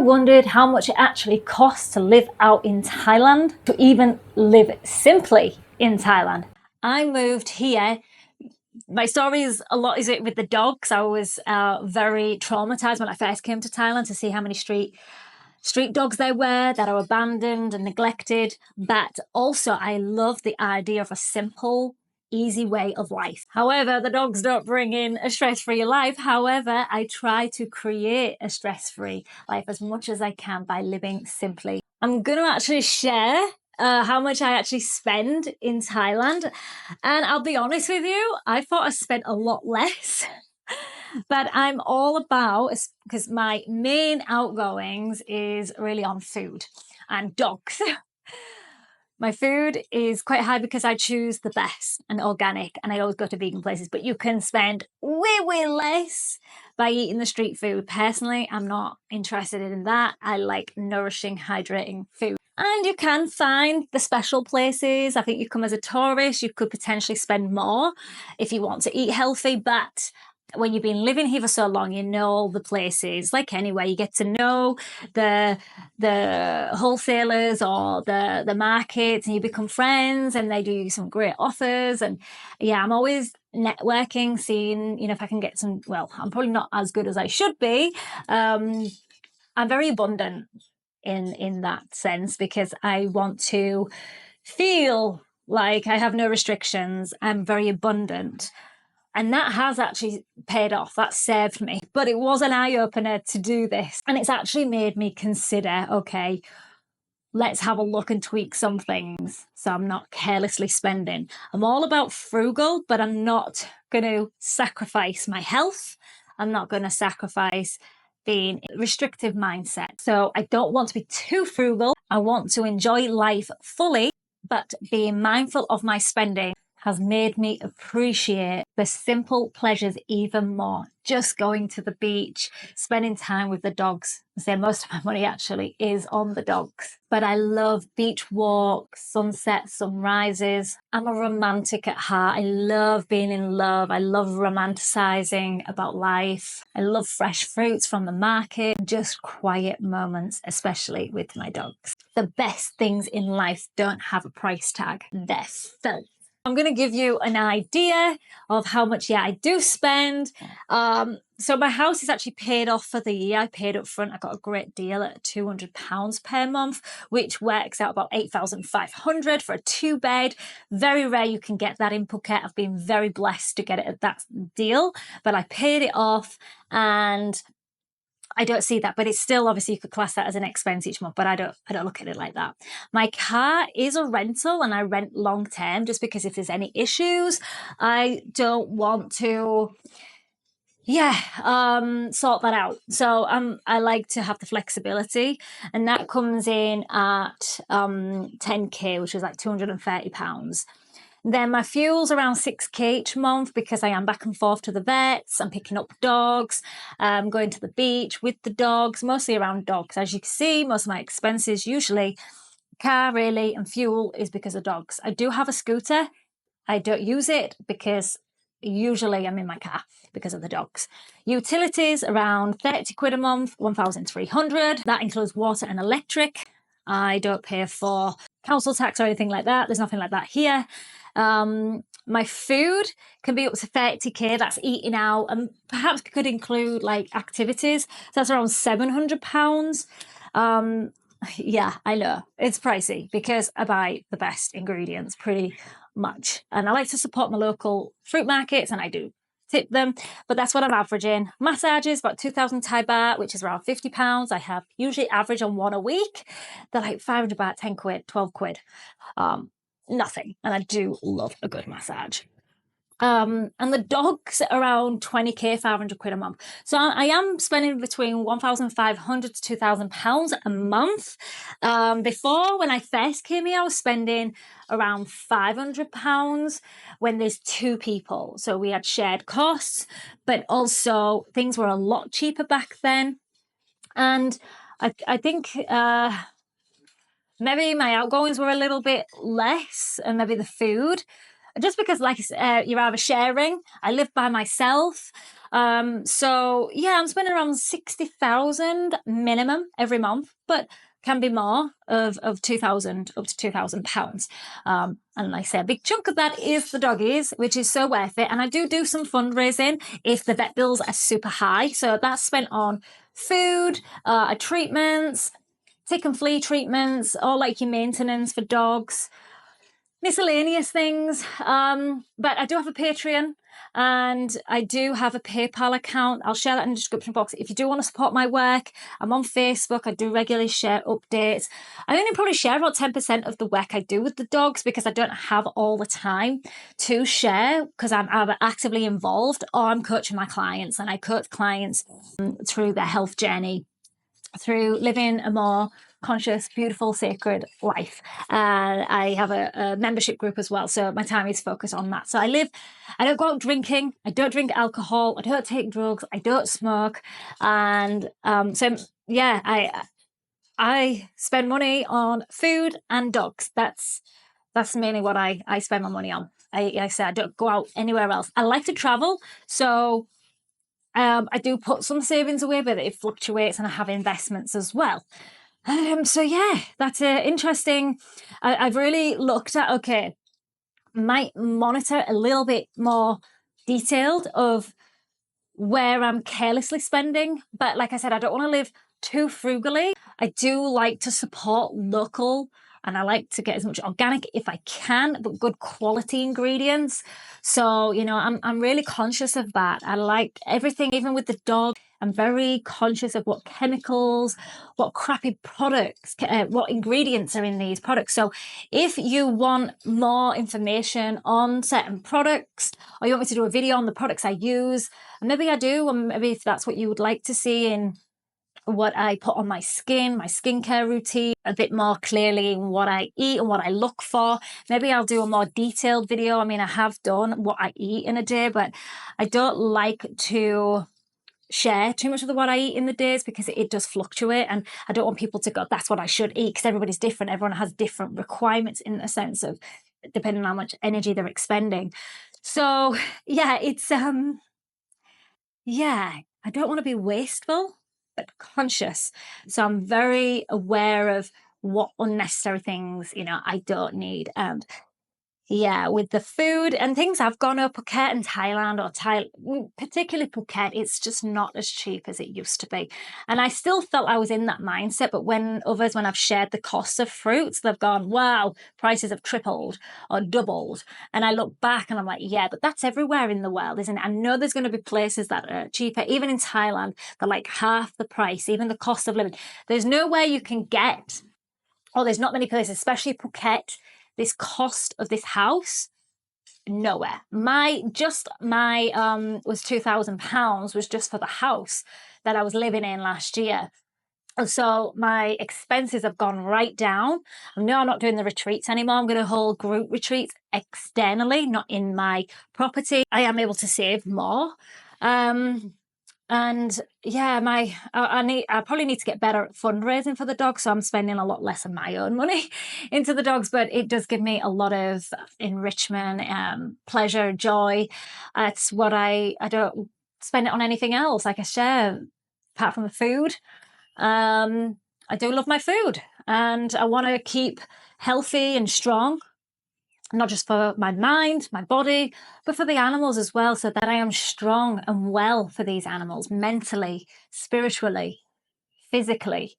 wondered how much it actually costs to live out in Thailand, to even live simply in Thailand. I moved here. My story is a lot is it with the dogs. I was very traumatized when I first came to Thailand to see how many street dogs there were that are abandoned and neglected. But also I love the idea of a simple, easy way of life. However, the dogs don't bring in a stress-free life. However, I try to create a stress-free life as much as I can by living simply. I'm going to actually share how much I actually spend in Thailand. And I'll be honest with you, I thought I spent a lot less. But I'm all about, because my main outgoings is really on food and dogs. My food is quite high because I choose the best and organic, and I always go to vegan places, but you can spend way less by eating the street food. Personally, I'm not interested in that. I like nourishing, hydrating food. And you can find the special places. I think you come as a tourist, you could potentially spend more if you want to eat healthy, but when you've been living here for so long, you know all the places. Like anywhere, you get to know the wholesalers or the markets, and you become friends, and they do you some great offers. And yeah, I'm always networking, seeing, you know, if I can get some. Well, I'm probably not as good as I should be. I'm very abundant in that sense because I want to feel like I have no restrictions. I'm very abundant. And that has actually paid off. That saved me. But it was an eye-opener to do this. And it's actually made me consider, okay, let's have a look and tweak some things so I'm not carelessly spending. I'm all about frugal, but I'm not going to sacrifice my health. I'm not going to sacrifice being restrictive mindset. So I don't want to be too frugal. I want to enjoy life fully, but being mindful of my spending has made me appreciate the simple pleasures even more. Just going to the beach, spending time with the dogs. I say most of my money actually is on the dogs. But I love beach walks, sunsets, sunrises. I'm a romantic at heart. I love being in love. I love romanticizing about life. I love fresh fruits from the market. Just quiet moments, especially with my dogs. The best things in life don't have a price tag. They're felt. I'm going to give you an idea of how much, I do spend. So my house is actually paid off for the year. I paid up front. I got a great deal at £200 per month, which works out about $8,500 for a 2-bed. Very rare you can get that in Phuket. I've been very blessed to get it at that deal, but I paid it off and I don't see that, but it's still, obviously you could class that as an expense each month, but I don't look at it like that. My car is a rental and I rent long term just because if there's any issues, I don't want to sort that out. So I like to have the flexibility, and that comes in at 10k, which is like £230. Then my fuel's around 6k each month because I am back and forth to the vets. I'm picking up dogs, going to the beach with the dogs, mostly around dogs. As you can see, most of my expenses, usually car really, and fuel is because of dogs. I do have a scooter. I don't use it because usually I'm in my car because of the dogs. Utilities around 30 quid a month, 1,300. That includes water and electric. I don't pay for council tax or anything like that. There's nothing like that here. My food can be up to 30k. That's eating out, and perhaps could include like activities. So that's around £700. Yeah, I know it's pricey because I buy the best ingredients pretty much, and I like to support my local fruit markets, and I do tip them, but that's what I'm averaging. Massages about 2,000 Thai baht, which is around £50. I have usually average on one a week. They're like 500 baht, 10 quid, 12 quid. Nothing, and I do love a good massage. And the dogs around 20k, 500 quid a month. So I am spending between 1,500 to £2,000 a month. Before, when I first came here, I was spending around £500 when there's 2 people. So we had shared costs, but also things were a lot cheaper back then. And I think maybe my outgoings were a little bit less, and maybe the food. Just because, like, you're either sharing. I live by myself. So yeah, I'm spending around 60,000 minimum every month, but can be more of 2,000 up to 2,000 pounds. And like I say, a big chunk of that is the doggies, which is so worth it. And I do some fundraising if the vet bills are super high. So that's spent on food, treatments, tick and flea treatments, or like your maintenance for dogs, miscellaneous things. But I do have a Patreon and I do have a PayPal account. I'll share that in the description box. If you do want to support my work, I'm on Facebook. I do regularly share updates. I only probably share about 10% of the work I do with the dogs because I don't have all the time to share because I'm either actively involved or I'm coaching my clients, and I coach clients through their health journey, through living a more conscious, beautiful, sacred life. I have a membership group as well, so my time is focused on that. So I don't go out drinking, I don't drink alcohol, I don't take drugs, I don't smoke, and so yeah, I spend money on food and dogs. That's mainly what I spend my money on. I say I don't go out anywhere else. I like to travel, so I do put some savings away, but it fluctuates, and I have investments as well. So yeah, that's interesting. I've really looked at, okay, might monitor a little bit more detailed of where I'm carelessly spending. But like I said, I don't want to live too frugally. I do like to support local, and I like to get as much organic if I can, but good quality ingredients. So, you know, I'm really conscious of that. I like everything, even with the dog. I'm very conscious of what chemicals, what crappy products, what ingredients are in these products. So if you want more information on certain products, or you want me to do a video on the products I use, and maybe I do, and maybe if that's what you would like to see in what I put on my skin, my skincare routine, a bit more clearly in what I eat and what I look for. Maybe I'll do a more detailed video. I mean, I have done what I eat in a day, but I don't like to share too much of what I eat in the days because it does fluctuate, and I don't want people to go, that's what I should eat, because everybody's different. Everyone has different requirements in a sense of depending on how much energy they're expending. So yeah, it's yeah, I don't want to be wasteful, but conscious. So I'm very aware of what unnecessary things, you know, I don't need. And yeah, with the food and things, I've gone to Phuket and Thailand, or particularly Phuket, it's just not as cheap as it used to be. And I still felt I was in that mindset, but when I've shared the costs of fruits, they've gone, wow, prices have tripled or doubled. And I look back and I'm like, yeah, but that's everywhere in the world, isn't it? I know there's going to be places that are cheaper. Even in Thailand, they're like half the price, even the cost of living. There's nowhere you can get, or there's not many places, especially Phuket, this cost of this house, nowhere. My was £2,000 was just for the house that I was living in last year. So my expenses have gone right down. No, I'm not doing the retreats anymore. I'm going to hold group retreats externally, not in my property. I am able to save more. And yeah, I probably need to get better at fundraising for the dogs, so I'm spending a lot less of my own money into the dogs, but it does give me a lot of enrichment, pleasure, joy. It's what I don't spend it on anything else. Like I share, apart from the food, I do love my food, and I want to keep healthy and strong, not just for my mind, my body, but for the animals as well, so that I am strong and well for these animals, mentally, spiritually, physically.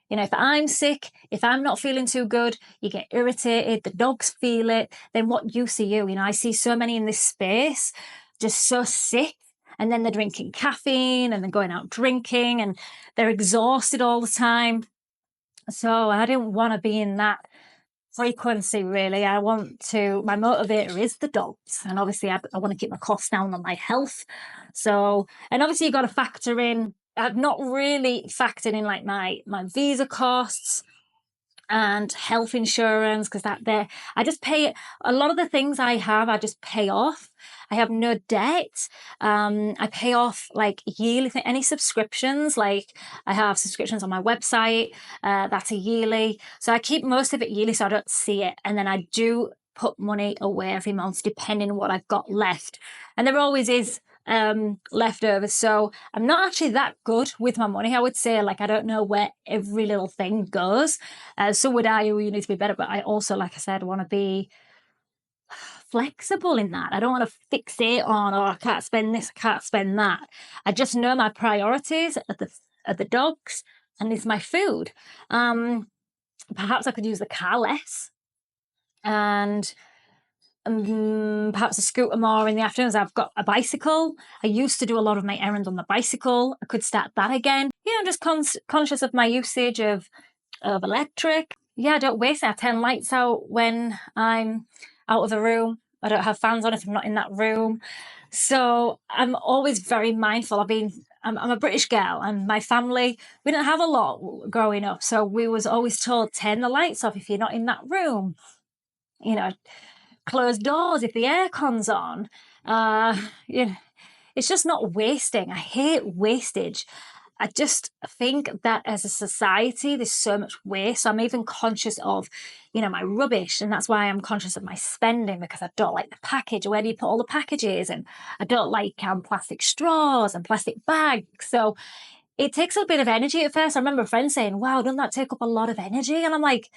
You know, if I'm sick, if I'm not feeling too good, you get irritated, the dogs feel it, then what use are you? You know, I see so many in this space just so sick, and then they're drinking caffeine and they're going out drinking and they're exhausted all the time. So I didn't want to be in that frequency, really. My motivator is the dogs, and obviously I want to keep my costs down on my health. So, and obviously you've got to factor in, I've not really factored in like my visa costs and health insurance, because I just pay a lot of the things I have, I just pay off. I have no debt. I pay off like yearly any subscriptions. Like I have subscriptions on my website. That's a yearly. So I keep most of it yearly, so I don't see it. And then I do put money away every month, depending on what I've got left. And there always is leftovers. So I'm not actually that good with my money, I would say. Like, I don't know where every little thing goes. So would I. You need to be better. But I also, like I said, want to be flexible in that. I don't want to fixate on, oh, I can't spend this, I can't spend that. I just know my priorities are the dogs and it's my food. Perhaps I could use the car less, and perhaps a scooter more in the afternoons. I've got a bicycle. I used to do a lot of my errands on the bicycle. I could start that again. Yeah, I'm just conscious of my usage of electric. Yeah, I don't waste it. I turn lights out when I'm out of the room. I don't have fans on if I'm not in that room. So I'm always very mindful. I'm a British girl, and my family, we didn't have a lot growing up. So we was always told, turn the lights off if you're not in that room. You know, close doors if the aircon's on. You know, it's just not wasting. I hate wastage. I just think that as a society, there's so much waste. So I'm even conscious of, my rubbish. And that's why I'm conscious of my spending, because I don't like the package. Where do you put all the packages? And I don't like plastic straws and plastic bags. So it takes a bit of energy at first. I remember a friend saying, wow, doesn't that take up a lot of energy? And I'm like,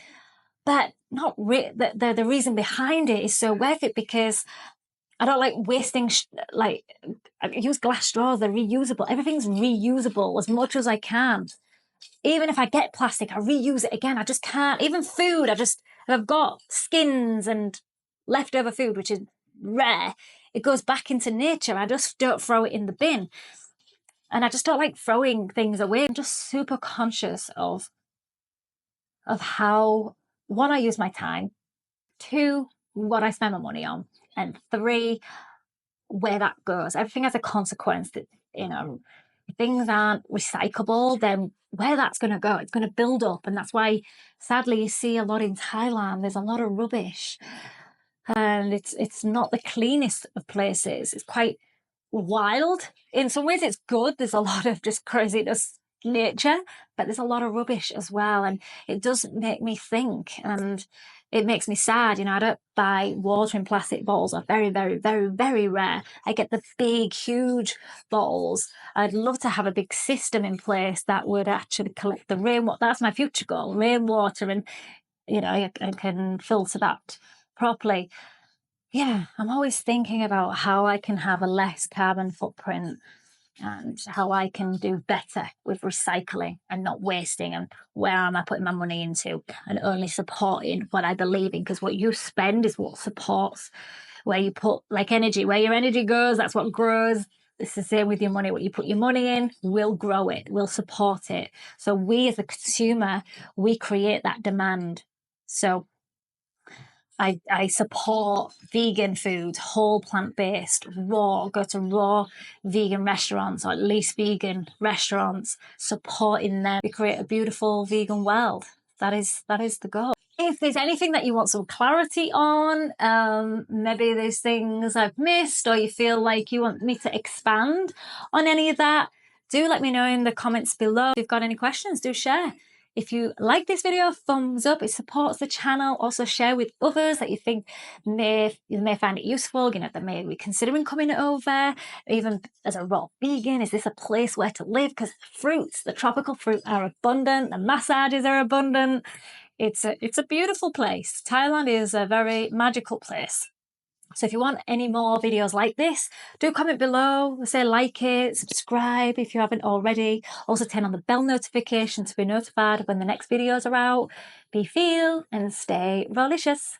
but not the reason behind it is so worth it, because I don't like wasting, I use glass straws, they're reusable. Everything's reusable as much as I can. Even if I get plastic, I reuse it again. I just can't. Even food, if I've got skins and leftover food, which is rare, it goes back into nature. I just don't throw it in the bin. And I just don't like throwing things away. I'm just super conscious of how, one, I use my time, two, what I spend my money on, and three, where that goes. Everything has a consequence. That, if things aren't recyclable, then where that's going to go, it's going to build up. And that's why, sadly, you see a lot in Thailand. There's a lot of rubbish, and it's not the cleanest of places. It's quite wild. In some ways, it's good. There's a lot of just craziness nature, but there's a lot of rubbish as well. And it does make me think, and it makes me sad. I don't buy water in plastic bottles. Are very, very, very, very rare. I get the big, huge bottles. I'd love to have a big system in place that would actually collect the rainwater. That's my future goal, rainwater, and I can filter that properly. Yeah, I'm always thinking about how I can have a less carbon footprint and how I can do better with recycling and not wasting, and where am I putting my money into, and only supporting what I believe in, because what you spend is what supports where you put, like energy, where your energy goes, that's what grows. It's the same with your money. What you put your money in will grow it, will support it. So we as a consumer, we create that demand. So I support vegan food, whole plant-based, raw, go to raw vegan restaurants, or at least vegan restaurants, supporting them. We create a beautiful vegan world. That is the goal. If there's anything that you want some clarity on, maybe there's things I've missed, or you feel like you want me to expand on any of that, do let me know in the comments below. If you've got any questions, do share. If you like this video, thumbs up. It supports the channel. Also share with others that you think may find it useful, that may be considering coming over, even as a raw vegan. Is this a place where to live? Because fruits, the tropical fruit, are abundant. The massages are abundant. It's a beautiful place. Thailand is a very magical place. So if you want any more videos like this, do comment below, say like it, subscribe if you haven't already. Also turn on the bell notification to be notified when the next videos are out. Be feel and stay Rawlicious.